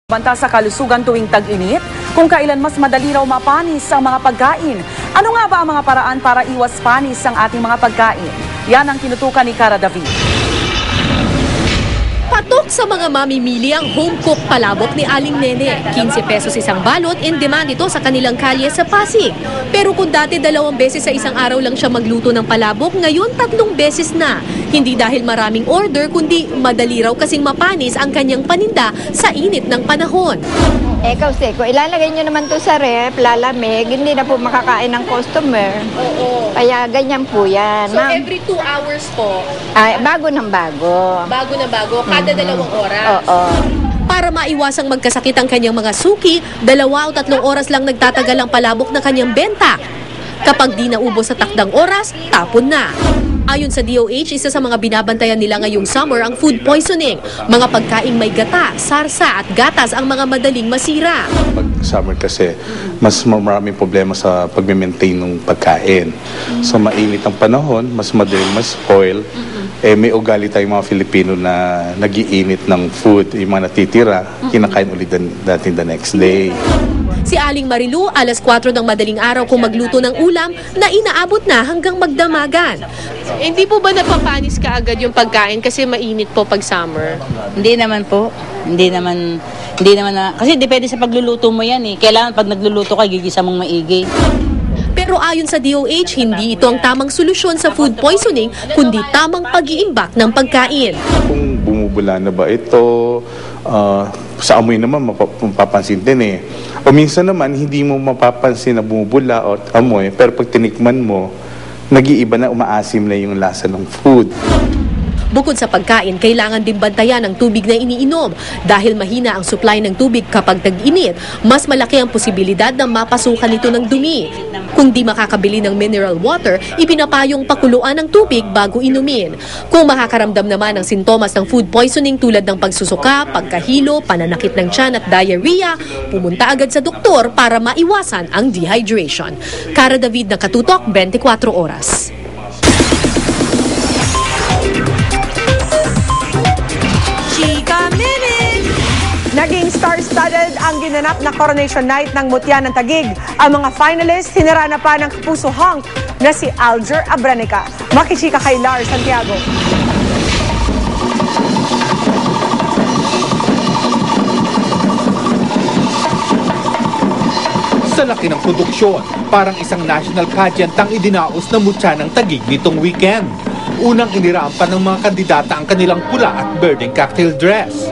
Banta sa kalusugan tuwing tag-init, kung kailan mas madali raw mapanis ang mga pagkain. Ano nga ba ang mga paraan para iwas panis ang ating mga pagkain? Yan ang tinutukan ni Cara David. Patok sa mga mamimili ang home-cooked palabok ni Aling Nene. 15 pesos isang balot, in demand ito sa kanilang kalye sa Pasig. Pero kung dati 2 beses sa isang araw lang siya magluto ng palabok, ngayon 3 beses na. Hindi dahil maraming order, kundi madali raw kasing mapanis ang kanyang paninda sa init ng panahon. Kasi kung ilalagay nyo naman to sa rep, lalamig, hindi na po makakain ng customer. Oo. Kaya ganyan po yan. So every 2 hours po? Bago ng bago. Bago na bago, kada 2 oras? Oo. Para maiwasang magkasakit ang kanyang mga suki, 2 o 3 oras lang nagtatagal ang palabok na kanyang benta. Kapag di naubos sa takdang oras, tapon na. Ayon sa DOH, isa sa mga binabantayan nila ngayong summer ang food poisoning. Mga pagkaing may gata, sarsa at gatas ang mga madaling masira. Pag summer kasi, mas maraming problema sa pag-maintain ng pagkain. So mainit ang panahon, mas madaling ma-spoil. May ugali tayong mga Filipino na nag-iinit ng food, yung mga natitira, kinakain ulit natin the next day. Si Aling Marilu, alas 4 ng madaling araw kung magluto ng ulam na inaabot na hanggang magdamagan. Hindi po ba napapanis ka agad yung pagkain kasi mainit po pag summer? Hindi naman po. Hindi naman na, kasi depende sa pagluluto mo yan eh. Kailangan pag nagluluto ka, gigisa mong maigi. Pero ayon sa DOH, hindi ito ang tamang solusyon sa food poisoning, kundi tamang pag-iimbak ng pagkain. Kung bumubula na ba ito, sa amoy naman mapapansin din eh. O minsan naman, hindi mo mapapansin na bumubula o amoy, pero pag tinikman mo, nag-iiba na, umaasim na yung lasa ng food. Bukod sa pagkain, kailangan din bantayan ang tubig na iniinom. Dahil mahina ang supply ng tubig kapag tag-init, mas malaki ang posibilidad na mapasukan ito ng dumi. Kung di makakabili ng mineral water, ipinapayong pakuluan ng tubig bago inumin. Kung makakaramdam naman ng sintomas ng food poisoning tulad ng pagsusuka, pagkahilo, pananakit ng tiyan at diarrhea, pumunta agad sa doktor para maiwasan ang dehydration. Cara David, Nakatutok, 24 Oras. Naging star-studded ang ginanap na Coronation Night ng Mutya ng Taguig. Ang mga finalists, hinarana pa ng kapuso hunk na si Alger Abrenica. Makichika kay Lars Santiago. Sa laki ng produksyon, parang isang national pageant ang idinaos ng Mutya ng Taguig nitong weekend. Unang inirampan ng mga kandidata ang kanilang pula at birding cocktail dress.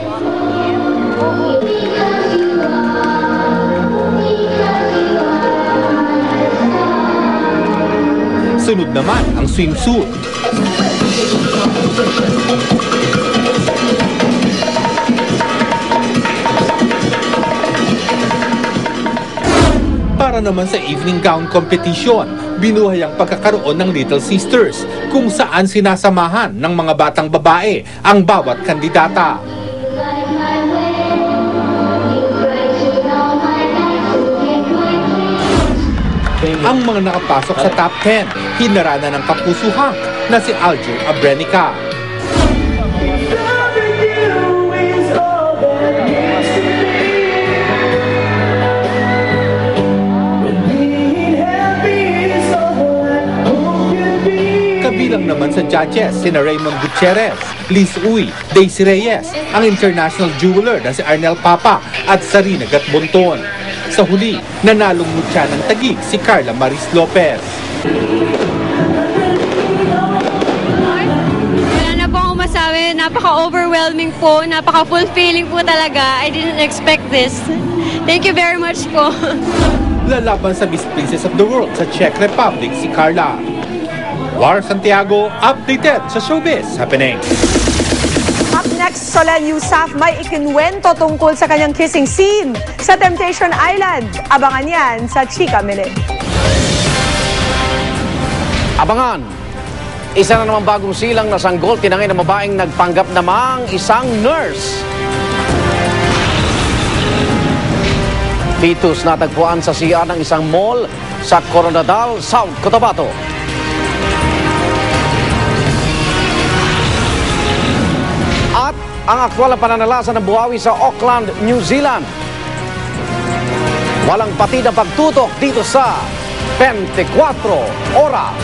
Sunod naman ang swimsuit. Para naman sa evening gown competition, binuhay ang pagkakaroon ng Little Sisters, kung saan sinasamahan ng mga batang babae ang bawat kandidata. Ang mga nakapasok sa top 10, hinarana ng kapuso hunk na si Alger Abrenica. Kabilang naman sa judges sina Raymond Gutierrez, Liz Uy, Daisy Reyes, ang international jeweler na si Arnel Papa at Sarina Gatbonton. Sa huli, nanalong Mutya ng Taguig si Carla Maris Lopez. Wala na po akong masabi. Napaka-overwhelming po. Napaka-fulfilling po talaga. I didn't expect this. Thank you very much po. Lalaban sa Miss Princess of the World sa Czech Republic si Carla. Lars Santiago, updated sa Showbiz Happening. Up next, Solen Yusaf may ikinwento tungkol sa kanyang kissing scene sa Temptation Island. Abangan yan sa Chika Minute. Abangan! Isa na naman bagong silang na sanggol tinangay ng babaeng nagpanggap namang isang nurse. Fetus natagpuan sa CR ng isang mall sa Coronadal, South Cotabato. At ang aktwal na pananalasa ng buhawi sa Auckland, New Zealand. Walang patid na pagtutok dito sa 24 Oras.